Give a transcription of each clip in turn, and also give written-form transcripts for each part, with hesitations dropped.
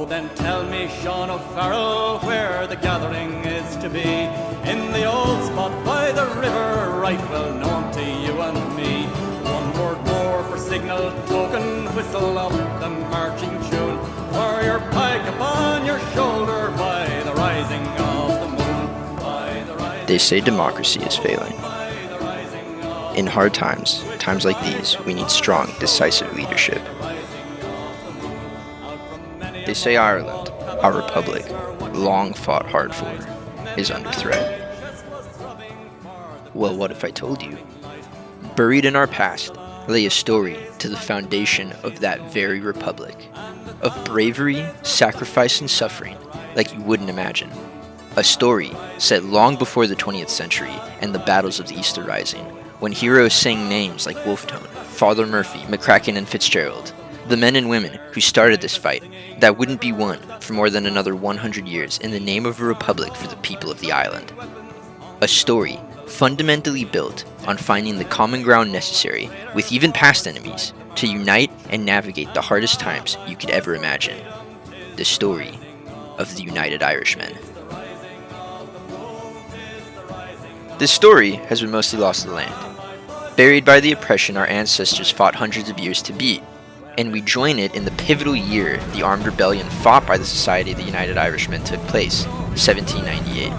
then tell me, Sean O'Farrell, where the gathering is to be. In the old spot by the river, right well known to you and me. One word more for signal token, whistle up the marching tune. For your pike upon your shoulder by the rising of the moon. By the rising They say democracy is failing. In hard times, times like these, we need strong, decisive leadership. They say Ireland, our republic, long fought hard for, is under threat. Well, what if I told you? Buried in our past lay a story to the foundation of that very republic, of bravery, sacrifice, and suffering like you wouldn't imagine. A story set long before the 20th century and the battles of the Easter Rising, when heroes sang names like Wolfetone, Father Murphy, McCracken, and Fitzgerald, the men and women who started this fight that wouldn't be won for more than another 100 years in the name of a republic for the people of the island. A story fundamentally built on finding the common ground necessary with even past enemies to unite and navigate the hardest times you could ever imagine. The story of the United Irishmen. This story has been mostly lost to the land, buried by the oppression our ancestors fought hundreds of years to beat, and we join it in the pivotal year the armed rebellion fought by the Society of the United Irishmen took place, 1798,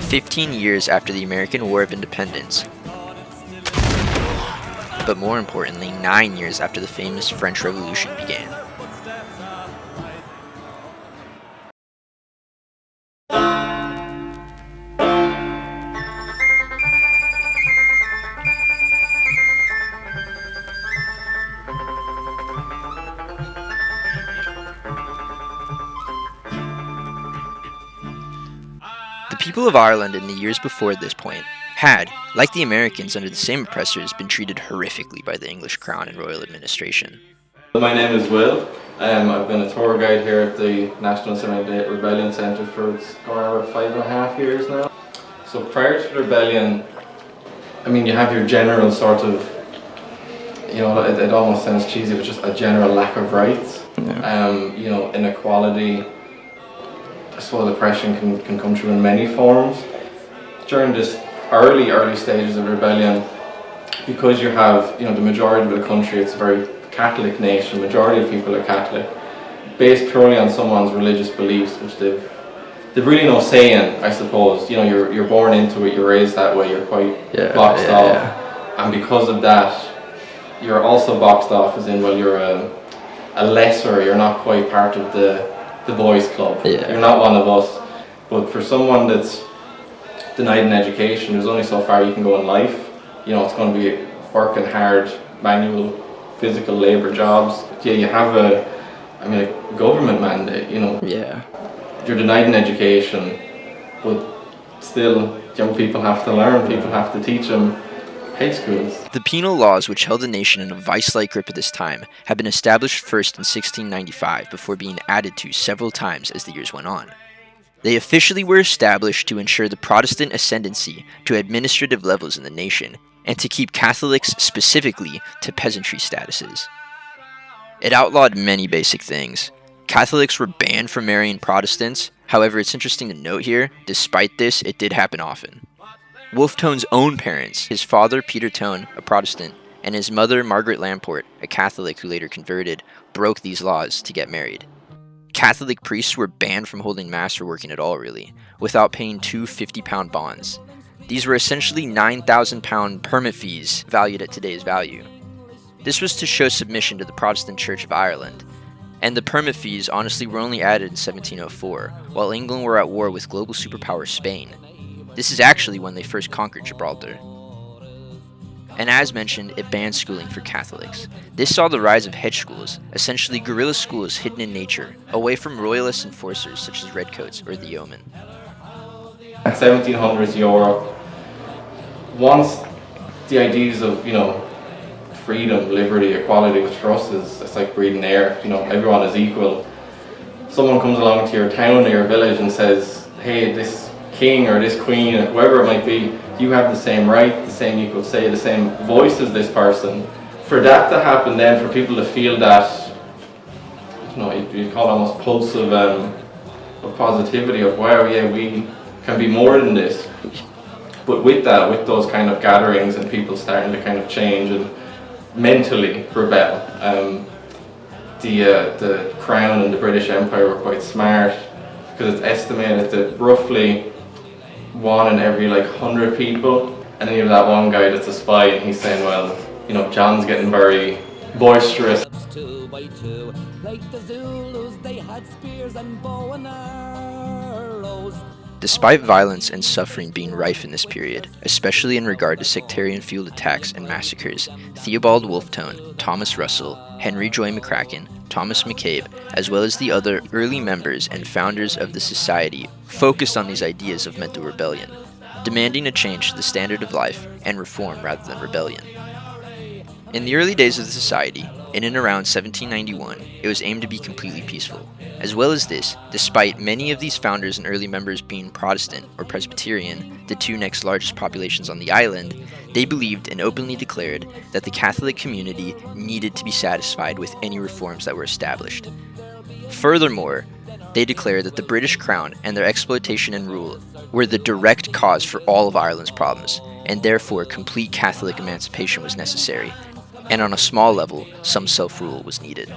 15 years after the American War of Independence, but more importantly, 9 years after the famous French Revolution began. The people of Ireland in the years before this point had, like the Americans under the same oppressors, been treated horrifically by the English Crown and Royal Administration. My name is Will. I've been a tour guide here at the National Civil Rebellion Centre for about 5.5 years now. So prior to the rebellion, you have your general sort of, it almost sounds cheesy, but just a general lack of rights. Yeah. Inequality. I suppose oppression can come through in many forms. During this early stages of rebellion, because you have, the majority of the country, it's a very Catholic nation, majority of people are Catholic, based purely on someone's religious beliefs, which they've really no say in, I suppose. You're born into it, you're raised that way, you're quite boxed off. Yeah. And because of that, you're also boxed off as in, well, you're a lesser, you're not quite part of the boys club. Yeah. You're not one of us. But for someone that's denied an education, there's only so far you can go in life. It's going to be working hard, manual, physical labour jobs. Yeah, you have a government mandate, Yeah. You're denied an education, but still, young people have to learn, people have to teach them. High schools. The penal laws which held the nation in a vice-like grip at this time had been established first in 1695 before being added to several times as the years went on. They officially were established to ensure the Protestant ascendancy to administrative levels in the nation and to keep Catholics specifically to peasantry statuses. It outlawed many basic things. Catholics were banned from marrying Protestants. However, it's interesting to note here, despite this, it did happen often. Wolfetone's own parents, his father, Peter Tone, a Protestant, and his mother, Margaret Lamport, a Catholic who later converted, broke these laws to get married. Catholic priests were banned from holding Mass or working at all, really, without paying two 50-pound bonds. These were essentially 9,000-pound permit fees, valued at today's value. This was to show submission to the Protestant Church of Ireland, and the permit fees honestly were only added in 1704, while England were at war with global superpower Spain. This is actually when they first conquered Gibraltar. And as mentioned, it banned schooling for Catholics. This saw the rise of hedge schools, essentially guerrilla schools hidden in nature, away from royalist enforcers such as redcoats or the yeomen. At 1700s Europe, once the ideas of, freedom, liberty, equality, which for us it's like breathing air, everyone is equal. Someone comes along to your town or your village and says, hey, this king or this queen, whoever it might be, you have the same right, the same equal say, the same voice as this person. For that to happen then, for people to feel that you'd call it almost pulse of positivity of wow, yeah, we can be more than this. But with that, with those kind of gatherings and people starting to kind of change and mentally rebel, the Crown and the British Empire were quite smart, because it's estimated that roughly 1 in every 100 people, and then you have that one guy that's a spy and he's saying, well, John's getting very boisterous. 2 by 2, like the Zulus, they had spears and bow and arrows. Despite violence and suffering being rife in this period, especially in regard to sectarian-fueled attacks and massacres, Theobald Wolfetone, Thomas Russell, Henry Joy McCracken, Thomas McCabe, as well as the other early members and founders of the Society, focused on these ideas of mental rebellion, demanding a change to the standard of life and reform rather than rebellion. In the early days of the Society, in and around 1791, it was aimed to be completely peaceful. As well as this, despite many of these founders and early members being Protestant or Presbyterian, the two next largest populations on the island, they believed and openly declared that the Catholic community needed to be satisfied with any reforms that were established. Furthermore, they declared that the British Crown and their exploitation and rule were the direct cause for all of Ireland's problems, and therefore complete Catholic emancipation was necessary, and on a small level, some self-rule was needed.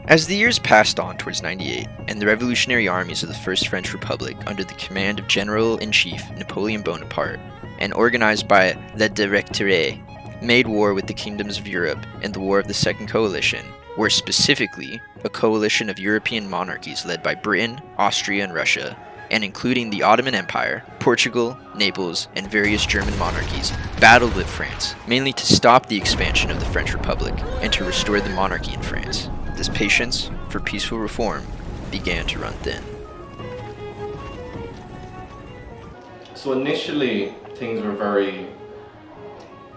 As the years passed on towards 98, and the revolutionary armies of the First French Republic under the command of General-in-Chief Napoleon Bonaparte, and organized by Le Directoire, made war with the kingdoms of Europe in the War of the Second Coalition, were specifically a coalition of European monarchies led by Britain, Austria, and Russia, and including the Ottoman Empire, Portugal, Naples, and various German monarchies, battled with France, mainly to stop the expansion of the French Republic and to restore the monarchy in France. This patience for peaceful reform began to run thin. So initially, things were very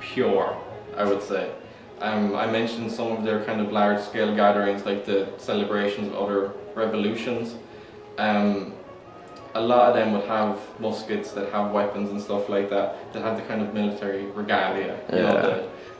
pure, I would say. I mentioned some of their kind of large-scale gatherings, like the celebrations of other revolutions. A lot of them would have muskets that have weapons and stuff like that, that had the kind of military regalia,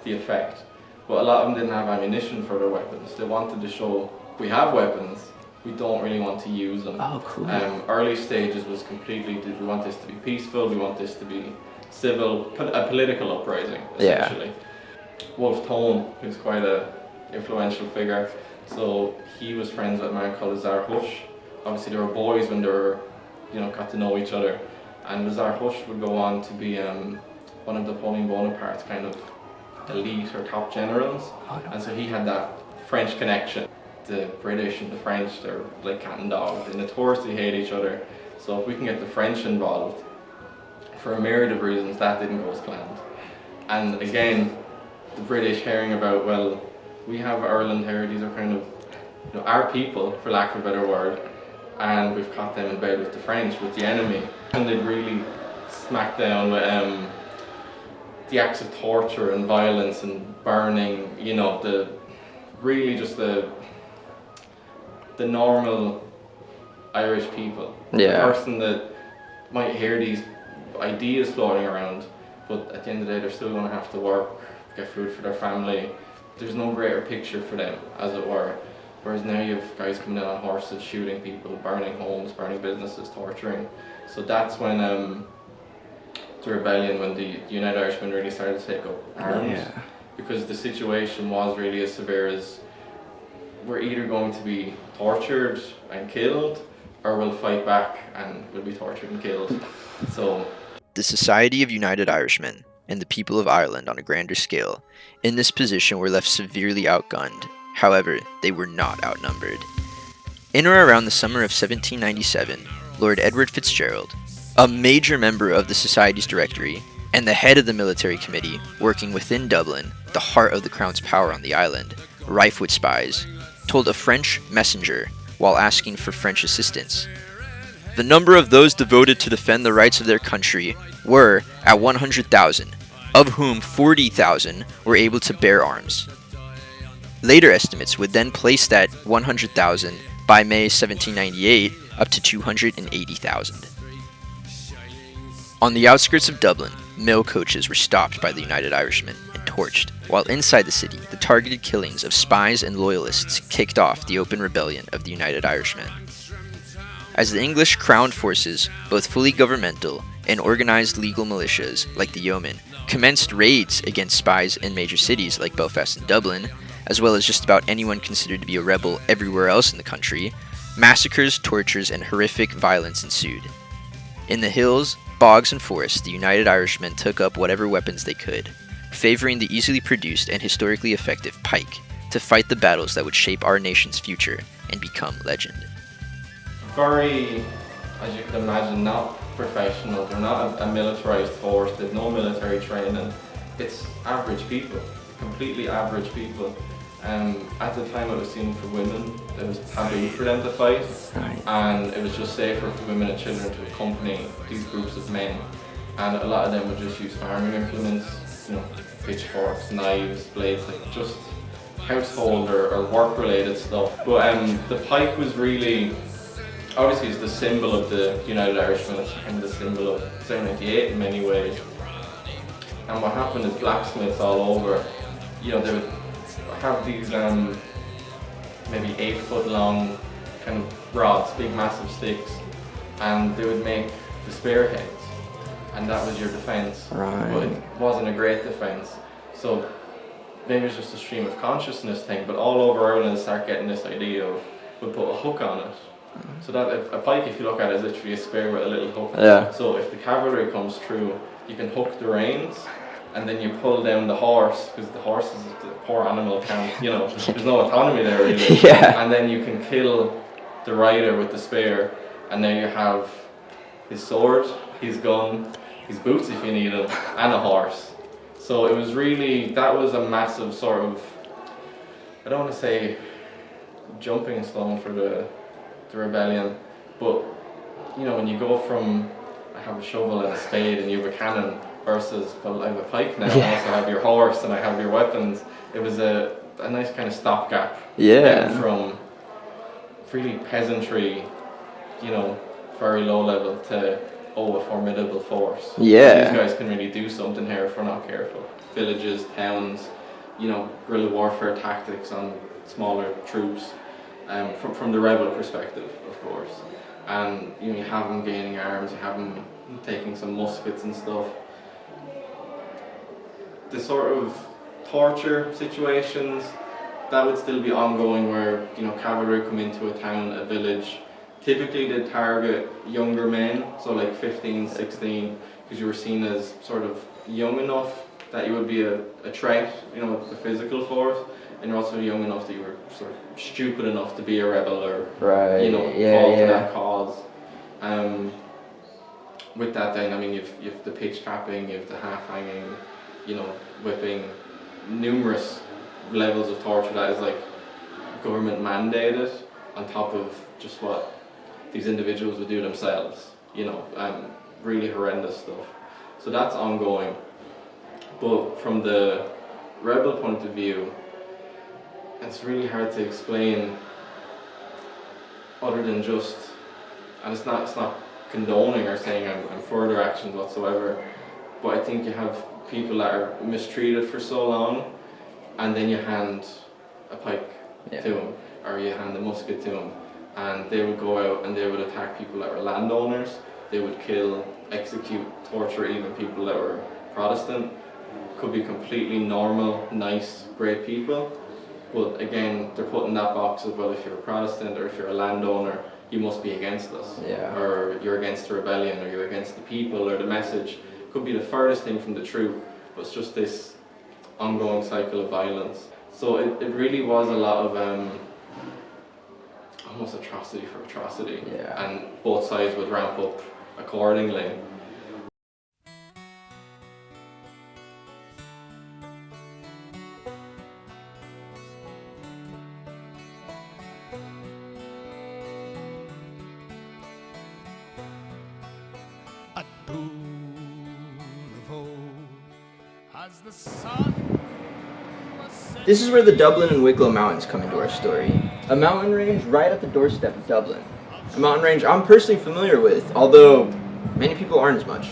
the effect. But a lot of them didn't have ammunition for their weapons. They wanted to show, we have weapons, we don't really want to use them. Oh, cool. Early stages was completely, we want this to be peaceful, we want this to be civil, a political uprising, essentially. Yeah. Wolfetone, who's quite an influential figure, so he was friends with a man called Lazare Hush. Obviously they were boys when they were, got to know each other. And Lazare Hush would go on to be one of Napoleon Bonaparte's kind of elite or top generals, and so he had that French connection. The British and the French, they're like cat and dog. They notoriously hate each other, so if we can get the French involved, for a myriad of reasons, that didn't go as planned. And again, the British hearing about, well, we have Ireland here, these are kind of our people, for lack of a better word, and we've caught them in bed with the French, with the enemy, and they'd really smack down with the acts of torture and violence and burning, the normal Irish people. Yeah. The person that might hear these ideas floating around, but at the end of the day they're still going to have to work, get food for their family. There's no greater picture for them, as it were. Whereas now you have guys coming down on horses, shooting people, burning homes, burning businesses, torturing. So that's when the rebellion, when the United Irishmen really started to take up arms, because the situation was really as severe as we're either going to be tortured and killed, or we'll fight back and we'll be tortured and killed. So the Society of United Irishmen and the people of Ireland on a grander scale, in this position were left severely outgunned. However, they were not outnumbered. In or around the summer of 1797, Lord Edward Fitzgerald, a major member of the Society's directory, and the head of the military committee, working within Dublin, the heart of the Crown's power on the island, rife with spies, told a French messenger while asking for French assistance. The number of those devoted to defend the rights of their country were at 100,000, of whom 40,000 were able to bear arms. Later estimates would then place that 100,000 by May 1798 up to 280,000. On the outskirts of Dublin, mail coaches were stopped by the United Irishmen and torched, while inside the city, the targeted killings of spies and loyalists kicked off the open rebellion of the United Irishmen. As the English crown forces, both fully governmental and organized legal militias like the Yeomen, commenced raids against spies in major cities like Belfast and Dublin, as well as just about anyone considered to be a rebel everywhere else in the country, massacres, tortures, and horrific violence ensued. In the hills, bogs, and forests, the United Irishmen took up whatever weapons they could, favoring the easily produced and historically effective pike to fight the battles that would shape our nation's future and become legend. Very, as you can imagine, not professional. They're not a militarized force. They've no military training. It's average people, completely average people. At the time, it was seen for women. It was taboo for them to fight, and it was just safer for women and children to accompany these groups of men. And a lot of them would just use farming implements, pitchforks, knives, blades, like just household or work-related stuff. But the pike was really, obviously, it's the symbol of the United Irishmen. It's kind of the symbol of 1798 in many ways. And what happened is blacksmiths all over, they would have these maybe 8-foot long kind of rods, big massive sticks, and they would make the spearheads, and that was your defence. Right. But it wasn't a great defence. So maybe it's just a stream of consciousness thing, but all over Ireland start getting this idea of we'll put a hook on it. So that a pike, if you look at it, is literally a spear with a little hook. Yeah. So if the cavalry comes through, you can hook the reins, and then you pull down the horse, because the horse is the poor animal can't, there's no autonomy there really. Yeah. And then you can kill the rider with the spear, and then you have his sword, his gun, his boots if you need them, and a horse. So it was really, that was a massive sort of, I don't want to say jumping stone for the rebellion, but when you go from I have a shovel and a spade and you have a cannon versus, well, I have a pike now, I also have your horse and I have your weapons, it was a nice kind of stopgap. Yeah. From really peasantry, very low level to a formidable force. Yeah. These guys can really do something here if we're not careful. Villages, towns, guerrilla warfare tactics on smaller troops. From the rebel perspective, of course, and you have them gaining arms, you have them taking some muskets and stuff. The sort of torture situations that would still be ongoing, where cavalry come into a town, a village. Typically, they target younger men, so like 15, 16, because you were seen as sort of young enough that you would be a threat, with the physical force. And you're also young enough that you were sort of stupid enough to be a rebel or, fall to that cause. With that then, you've the pitch capping, you've the half hanging, whipping, numerous levels of torture that is like government mandated on top of just what these individuals would do themselves, really horrendous stuff. So that's ongoing. But from the rebel point of view, it's really hard to explain other than just, and it's not condoning or saying I'm for their actions whatsoever, but I think you have people that are mistreated for so long, and then you hand a pike to them, or you hand a musket to them, and they would go out and they would attack people that were landowners, they would kill, execute, torture even people that were Protestant. Could be completely normal, nice, great people. But again, they're put in that box of, well, if you're a Protestant or if you're a landowner, you must be against us. Yeah. Or you're against the rebellion, or you're against the people, or the message. Could be the furthest thing from the truth, but it's just this ongoing cycle of violence. So it really was a lot of almost atrocity for atrocity. Yeah. And both sides would ramp up accordingly. This is where the Dublin and Wicklow Mountains come into our story. A mountain range right at the doorstep of Dublin. A mountain range I'm personally familiar with, although many people aren't as much.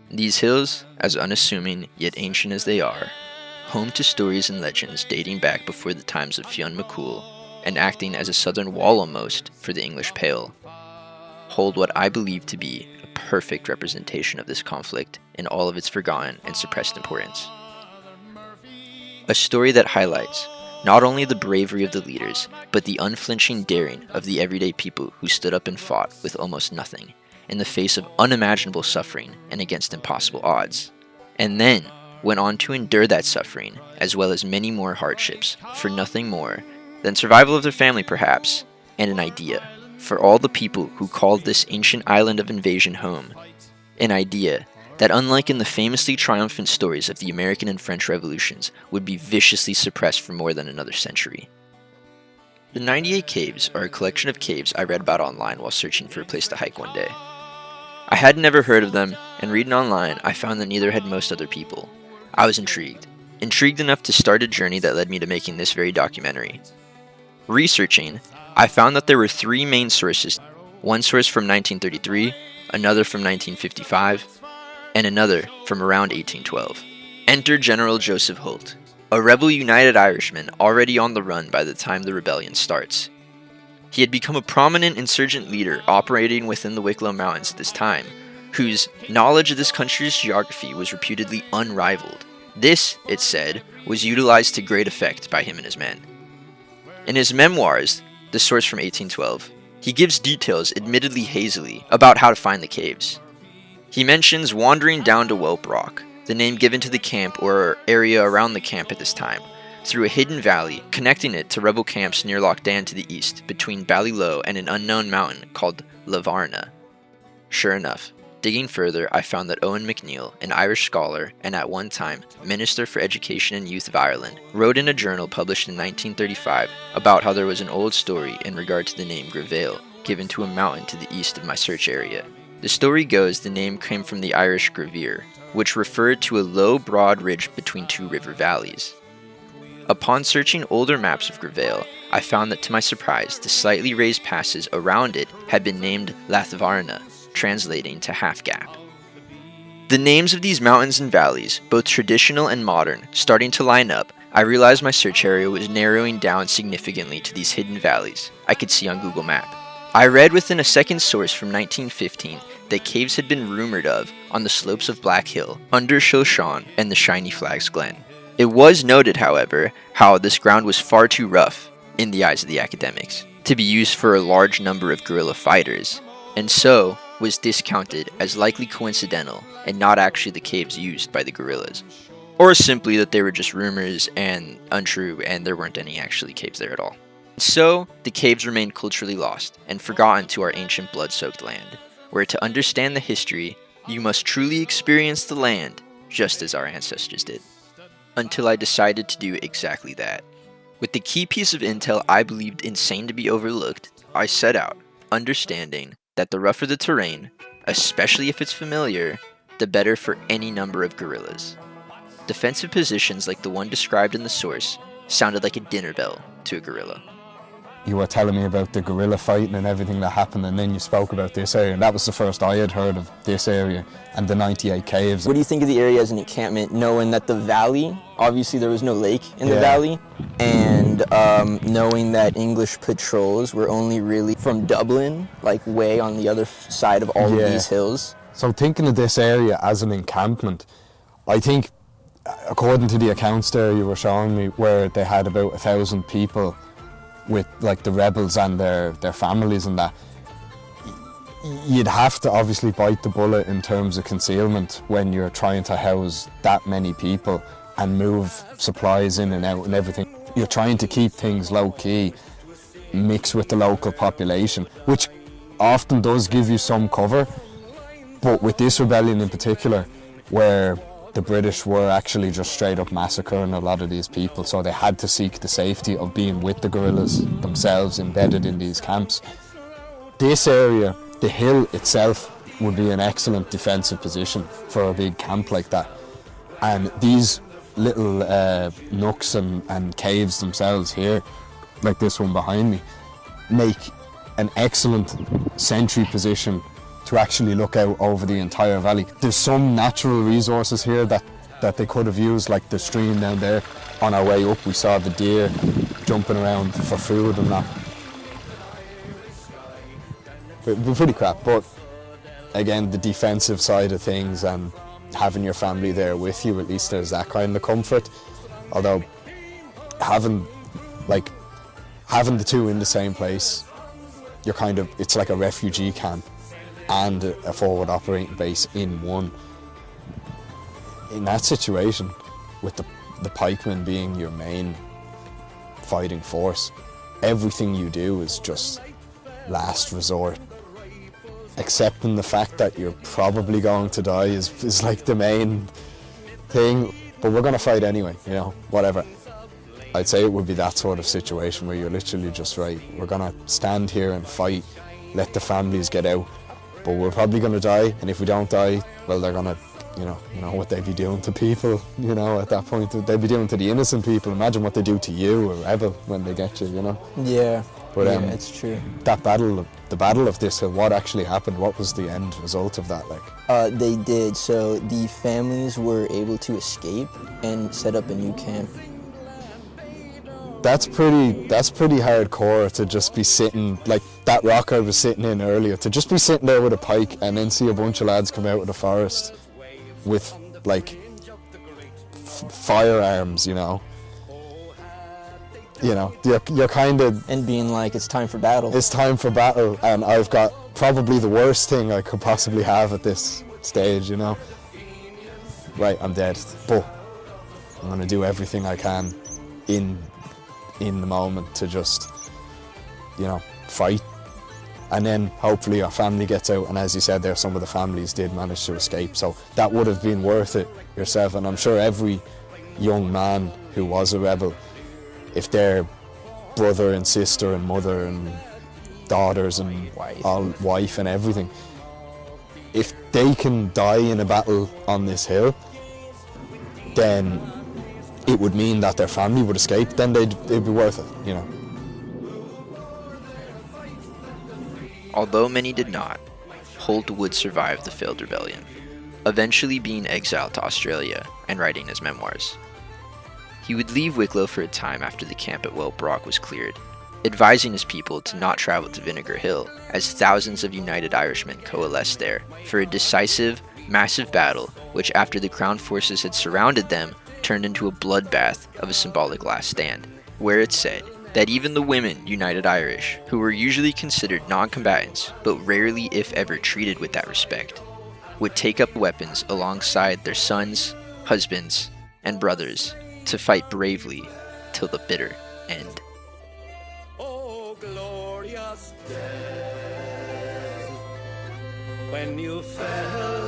These hills, as unassuming yet ancient as they are, home to stories and legends dating back before the times of Fionn McCool and acting as a southern wall almost for the English Pale, hold what I believe to be a perfect representation of this conflict in all of its forgotten and suppressed importance. A story that highlights not only the bravery of the leaders, but the unflinching daring of the everyday people who stood up and fought with almost nothing, in the face of unimaginable suffering and against impossible odds, and then went on to endure that suffering, as well as many more hardships, for nothing more than survival of their family perhaps, and an idea, for all the people who called this ancient island of invasion home, an idea that, unlike in the famously triumphant stories of the American and French revolutions, would be viciously suppressed for more than another century. The 98 Caves are a collection of caves I read about online while searching for a place to hike one day. I had never heard of them, and reading online, I found that neither had most other people. I was intrigued enough to start a journey that led me to making this very documentary. Researching, I found that there were three main sources, one source from 1933, another from 1955, and another from around 1812. Enter General Joseph Holt, a rebel United Irishman already on the run by the time the rebellion starts. He had become a prominent insurgent leader operating within the Wicklow Mountains at this time, whose knowledge of this country's geography was reputedly unrivaled. This, it said, was utilized to great effect by him and his men. In his memoirs, the source from 1812, he gives details, admittedly hazily, about how to find the caves. He mentions wandering down to Whelp Rock, the name given to the camp or area around the camp at this time, through a hidden valley, connecting it to rebel camps near Loch Dan to the east, between Ballyloe and an unknown mountain called Lavarna. Sure enough, digging further, I found that Owen McNeill, an Irish scholar and at one time Minister for Education and Youth of Ireland, wrote in a journal published in 1935 about how there was an old story in regard to the name Grevale, given to a mountain to the east of my search area. The story goes the name came from the Irish Grevere, which referred to a low, broad ridge between two river valleys. Upon searching older maps of Grevale, I found that to my surprise, the slightly raised passes around it had been named Lathvarna, translating to Half Gap. The names of these mountains and valleys, both traditional and modern, starting to line up, I realized my search area was narrowing down significantly to these hidden valleys I could see on Google Maps. I read within a second source from 1915 that caves had been rumored of on the slopes of Black Hill, under Shoshawn and the Shiny Flags Glen. It was noted, however, how this ground was far too rough, in the eyes of the academics, to be used for a large number of guerrilla fighters, and so was discounted as likely coincidental and not actually the caves used by the guerrillas. Or simply that they were just rumors and untrue and there weren't any actually caves there at all. So, the caves remained culturally lost and forgotten to our ancient blood-soaked land, where to understand the history, you must truly experience the land, just as our ancestors did. Until I decided to do exactly that. With the key piece of intel I believed insane to be overlooked, I set out, understanding that the rougher the terrain, especially if it's familiar, the better for any number of guerrillas. Defensive positions like the one described in the source sounded like a dinner bell to a guerrilla. You were telling me about the guerrilla fighting and everything that happened, and then you spoke about this area, and that was the first I had heard of this area and the 98 Caves. What do you think of the area as an encampment, knowing that the valley, obviously there was no lake in the valley, and knowing that English patrols were only really from Dublin, like way on the other side of all of these hills? So thinking of this area as an encampment, I think, according to the accounts there you were showing me, where they had about 1,000 people with like the rebels and their families and that, you'd have to obviously bite the bullet in terms of concealment when you're trying to house that many people and move supplies in and out and everything. You're trying to keep things low key, mix with the local population, which often does give you some cover, but with this rebellion in particular, where the British were actually just straight up massacring a lot of these people, so they had to seek the safety of being with the guerrillas themselves embedded in these camps. This area, the hill itself, would be an excellent defensive position for a big camp like that. And these little nooks and caves themselves here, like this one behind me, make an excellent sentry position to actually look out over the entire valley. There's some natural resources here that they could have used, like the stream down there. On our way up we saw the deer jumping around for food and that. It'd be pretty crap, but again, the defensive side of things and having your family there with you, at least there's that kind of comfort. Although having the two in the same place, it's like a refugee camp and a forward operating base in one. In that situation, with the pikemen being your main fighting force, everything you do is just last resort. Accepting the fact that you're probably going to die is like the main thing, but we're going to fight anyway, whatever. I'd say it would be that sort of situation where you're literally just, right, we're going to stand here and fight, let the families get out, but we're probably going to die, and if we don't die, well, they're going to, you know what they'd be doing to people, at that point, they'd be doing to the innocent people. Imagine what they do to you, a rebel, when they get you, Yeah, but yeah, it's true. That the battle of this hill, what actually happened? What was the end result of that like? They did, so the families were able to escape and set up a new camp. That's pretty hardcore to just be sitting, like that rock I was sitting in earlier, to just be sitting there with a pike and then see a bunch of lads come out of the forest with like firearms, you're kind of... And being like, it's time for battle. It's time for battle, and I've got probably the worst thing I could possibly have at this stage, Right, I'm dead, but I'm going to do everything I can in the moment to just, fight. And then hopefully our family gets out, and as you said there, some of the families did manage to escape, so that would have been worth it yourself. And I'm sure every young man who was a rebel, if their brother and sister and mother and daughters and wife and everything, if they can die in a battle on this hill, then it would mean that their family would escape, then it'd be worth it, Although many did not, Holt would survive the failed rebellion, eventually being exiled to Australia and writing his memoirs. He would leave Wicklow for a time after the camp at Wellbrock was cleared, advising his people to not travel to Vinegar Hill, as thousands of united Irishmen coalesced there for a decisive, massive battle which, after the Crown forces had surrounded them, turned into a bloodbath of a symbolic last stand, where it said that even the women United Irish, who were usually considered non-combatants, but rarely if ever treated with that respect, would take up weapons alongside their sons, husbands, and brothers to fight bravely till the bitter end. Oh, glorious day, when you fell